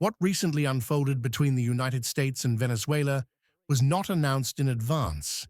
What recently unfolded between the United States and Venezuela was not announced in advance,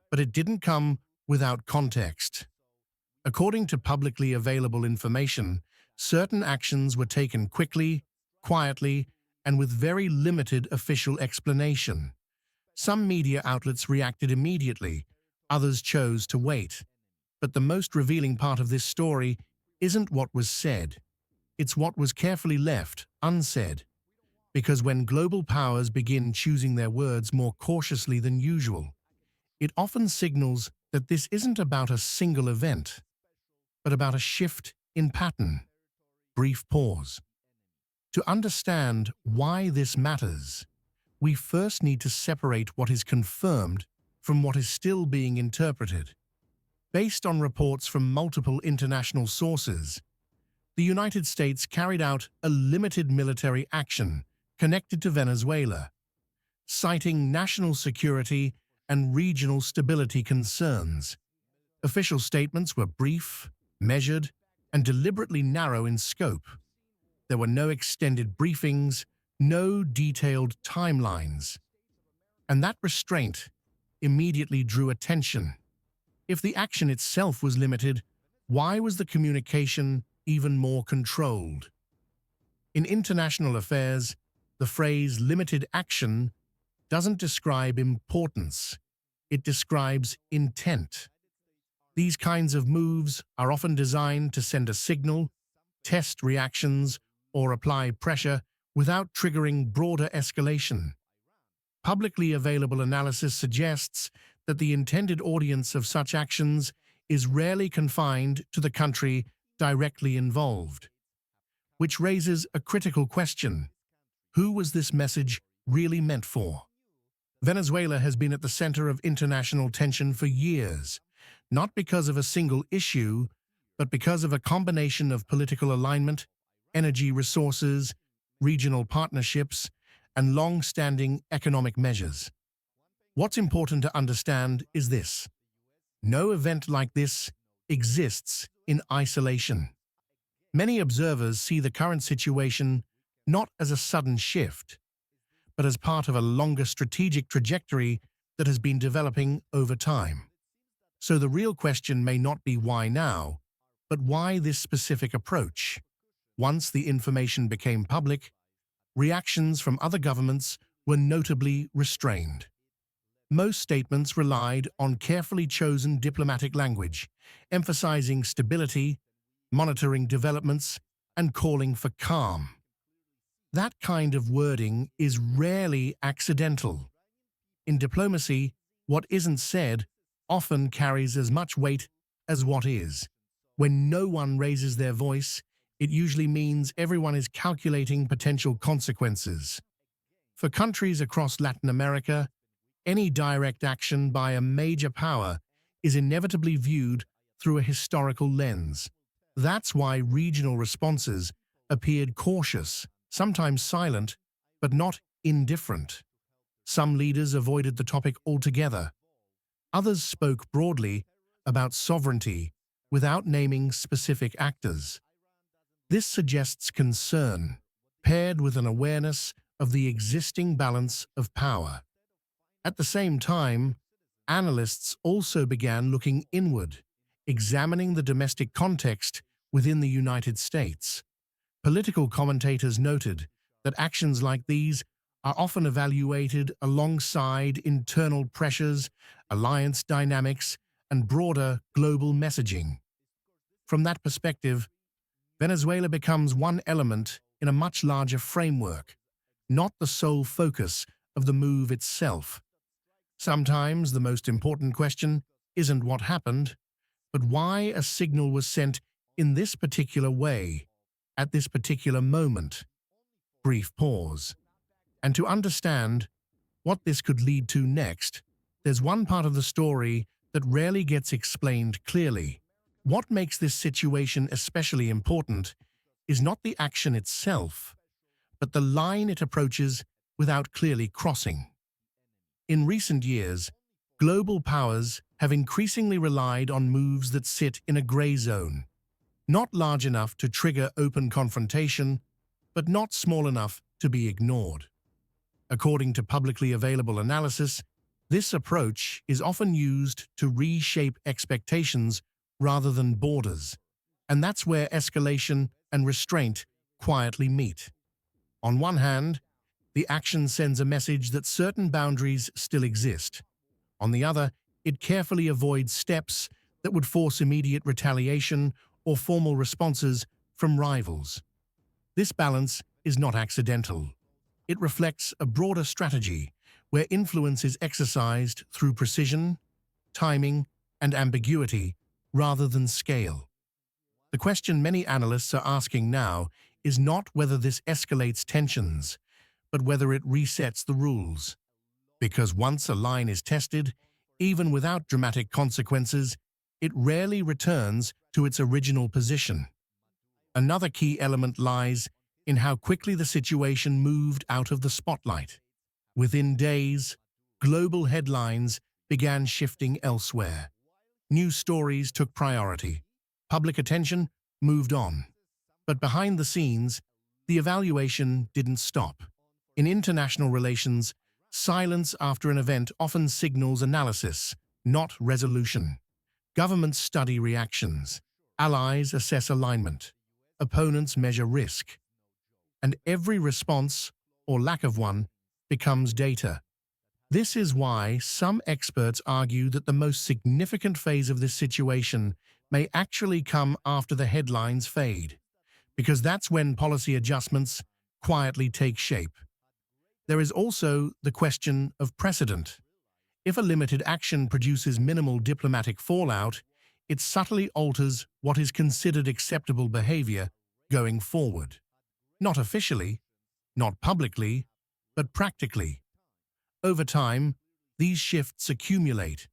but it didn't come without context. According to publicly available information, certain actions were taken quickly, quietly, and with very limited official explanation. Some media outlets reacted immediately, others chose to wait. But the most revealing part of this story isn't what was said. It's what was carefully left unsaid. Because when global powers begin choosing their words more cautiously than usual, it often signals that this isn't about a single event, but about a shift in pattern. Brief pause. To understand why this matters, we first need to separate what is confirmed from what is still being interpreted. Based on reports from multiple international sources, the United States carried out a limited military action connected to Venezuela, citing national security and regional stability concerns. Official statements were brief, measured, and deliberately narrow in scope. There were no extended briefings, no detailed timelines. And that restraint immediately drew attention. If the action itself was limited, why was the communication even more controlled? In international affairs, the phrase limited action doesn't describe importance, it describes intent. These kinds of moves are often designed to send a signal, test reactions, or apply pressure without triggering broader escalation. Publicly available analysis suggests that the intended audience of such actions is rarely confined to the country directly involved. Which raises a critical question. Who was this message really meant for? Venezuela has been at the center of international tension for years, not because of a single issue, but because of a combination of political alignment, energy resources, regional partnerships, and long-standing economic measures. What's important to understand is this. No event like this exists in isolation. Many observers see the current situation not as a sudden shift, but as part of a longer strategic trajectory that has been developing over time. So the real question may not be why now, but why this specific approach? Once the information became public, reactions from other governments were notably restrained. Most statements relied on carefully chosen diplomatic language, emphasizing stability, monitoring developments, and calling for calm. That kind of wording is rarely accidental. In diplomacy, what isn't said often carries as much weight as what is. When no one raises their voice, it usually means everyone is calculating potential consequences. For countries across Latin America, any direct action by a major power is inevitably viewed through a historical lens. That's why regional responses appeared cautious, sometimes silent, but not indifferent. Some leaders avoided the topic altogether. Others spoke broadly about sovereignty without naming specific actors. This suggests concern, paired with an awareness of the existing balance of power. At the same time, analysts also began looking inward, examining the domestic context within the United States. Political commentators noted that actions like these are often evaluated alongside internal pressures, alliance dynamics, and broader global messaging. From that perspective, Venezuela becomes one element in a much larger framework, not the sole focus of the move itself. Sometimes the most important question isn't what happened, but why a signal was sent in this particular way, at this particular moment. Brief pause. And to understand what this could lead to next, there's one part of the story that rarely gets explained clearly. What makes this situation especially important is not the action itself, but the line it approaches without clearly crossing. In recent years, global powers have increasingly relied on moves that sit in a gray zone, not large enough to trigger open confrontation, but not small enough to be ignored. According to publicly available analysis, this approach is often used to reshape expectations rather than borders, and that's where escalation and restraint quietly meet. On one hand, the action sends a message that certain boundaries still exist. On the other, it carefully avoids steps that would force immediate retaliation or formal responses from rivals. This balance is not accidental. It reflects a broader strategy where influence is exercised through precision, timing, and ambiguity rather than scale. The question many analysts are asking now is not whether this escalates tensions, but whether it resets the rules. Because once a line is tested, even without dramatic consequences, it rarely returns to its original position. Another key element lies in how quickly the situation moved out of the spotlight. Within days, global headlines began shifting elsewhere. News stories took priority. Public attention moved on. But behind the scenes, the evaluation didn't stop. In international relations, silence after an event often signals analysis, not resolution. Governments study reactions. Allies assess alignment. Opponents measure risk. And every response, or lack of one, becomes data. This is why some experts argue that the most significant phase of this situation may actually come after the headlines fade, because that's when policy adjustments quietly take shape. There is also the question of precedent. If a limited action produces minimal diplomatic fallout, it subtly alters what is considered acceptable behavior going forward. Not officially, not publicly, but practically. Over time, these shifts accumulate.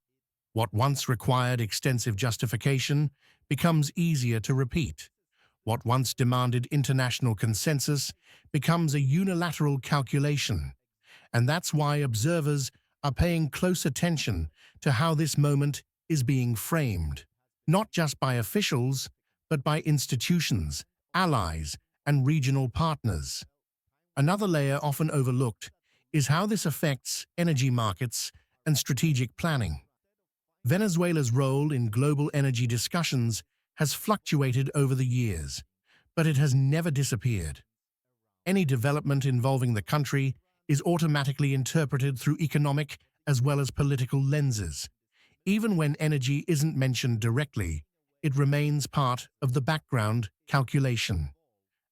What once required extensive justification becomes easier to repeat. What once demanded international consensus becomes a unilateral calculation. And that's why observers are paying close attention to how this moment is being framed, not just by officials, but by institutions, allies, and regional partners. Another layer often overlooked is how this affects energy markets and strategic planning. Venezuela's role in global energy discussions has fluctuated over the years, but it has never disappeared. Any development involving the country is automatically interpreted through economic as well as political lenses. Even when energy isn't mentioned directly, it remains part of the background calculation.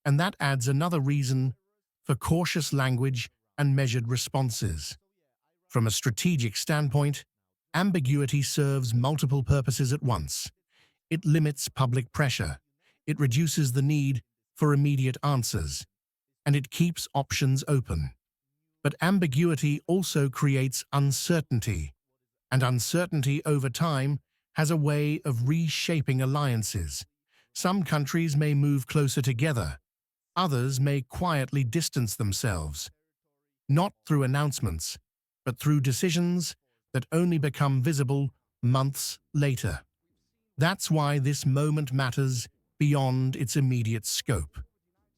And that adds another reason for cautious language and measured responses. From a strategic standpoint, ambiguity serves multiple purposes at once. It limits public pressure, it reduces the need for immediate answers, and it keeps options open. But ambiguity also creates uncertainty, and uncertainty over time has a way of reshaping alliances. Some countries may move closer together, others may quietly distance themselves, not through announcements, but through decisions that only become visible months later. That's why this moment matters beyond its immediate scope.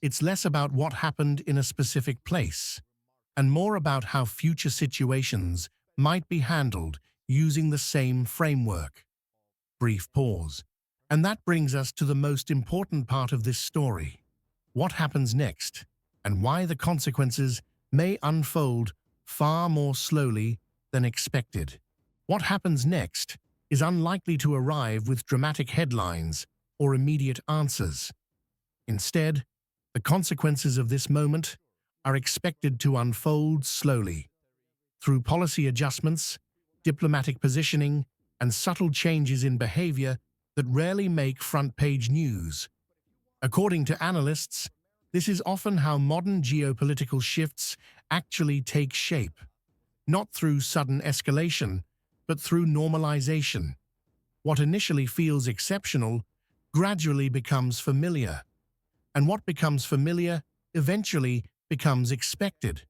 It's less about what happened in a specific place, and more about how future situations might be handled using the same framework. Brief pause. And that brings us to the most important part of this story. What happens next, and why the consequences may unfold far more slowly than expected. What happens next is unlikely to arrive with dramatic headlines or immediate answers. Instead, the consequences of this moment are expected to unfold slowly, through policy adjustments, diplomatic positioning, and subtle changes in behavior that rarely make front-page news. According to analysts, this is often how modern geopolitical shifts actually take shape, not through sudden escalation, but through normalization. What initially feels exceptional gradually becomes familiar, and what becomes familiar eventually becomes expected.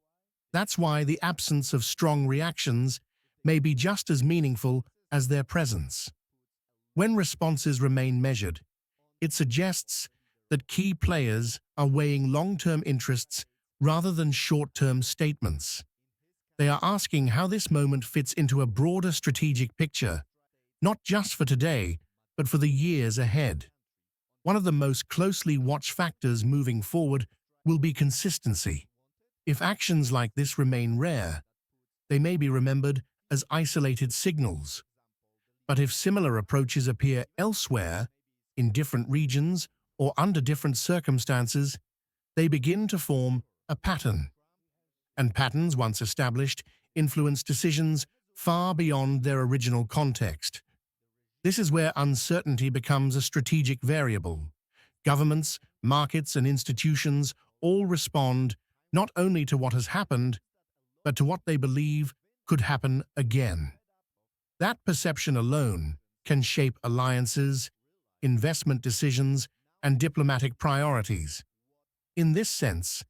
That's why the absence of strong reactions may be just as meaningful as their presence. When responses remain measured, it suggests that key players are weighing long-term interests rather than short-term statements. They are asking how this moment fits into a broader strategic picture, not just for today, but for the years ahead. One of the most closely watched factors moving forward will be consistency. If actions like this remain rare, they may be remembered as isolated signals. But if similar approaches appear elsewhere, in different regions or under different circumstances, they begin to form a pattern. And patterns, once established, influence decisions far beyond their original context. This is where uncertainty becomes a strategic variable. Governments, markets, and institutions all respond not only to what has happened, but to what they believe could happen again. That perception alone can shape alliances, investment decisions, and diplomatic priorities. In this sense,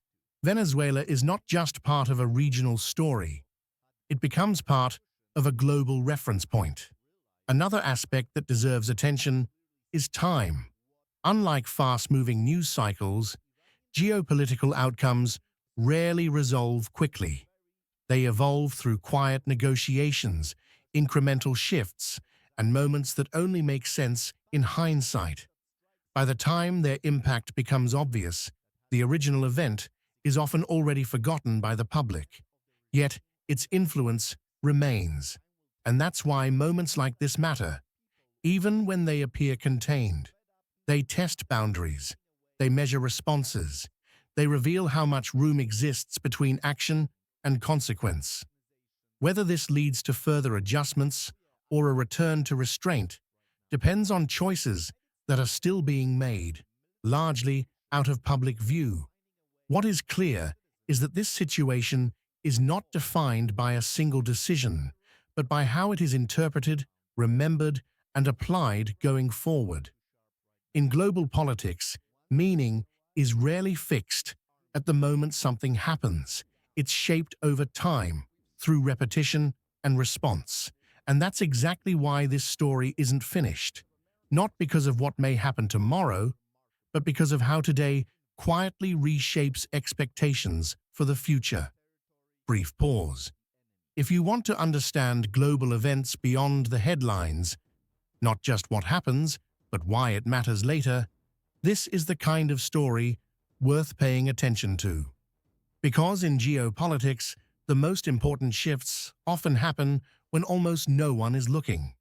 Venezuela is not just part of a regional story. It becomes part of a global reference point. Another aspect that deserves attention is time. Unlike fast-moving news cycles, geopolitical outcomes rarely resolve quickly. They evolve through quiet negotiations, incremental shifts, and moments that only make sense in hindsight. By the time their impact becomes obvious, the original event is often already forgotten by the public. Yet, its influence remains. And that's why moments like this matter, even when they appear contained. They test boundaries, they measure responses, they reveal how much room exists between action and consequence. Whether this leads to further adjustments or a return to restraint depends on choices that are still being made, largely out of public view. What is clear is that this situation is not defined by a single decision, but by how it is interpreted, remembered, and applied going forward. In global politics, meaning is rarely fixed at the moment something happens. It's shaped over time, through repetition and response. And that's exactly why this story isn't finished. Not because of what may happen tomorrow, but because of how today quietly reshapes expectations for the future. Brief pause. If you want to understand global events beyond the headlines, not just what happens, but why it matters later, this is the kind of story worth paying attention to. Because in geopolitics, the most important shifts often happen when almost no one is looking.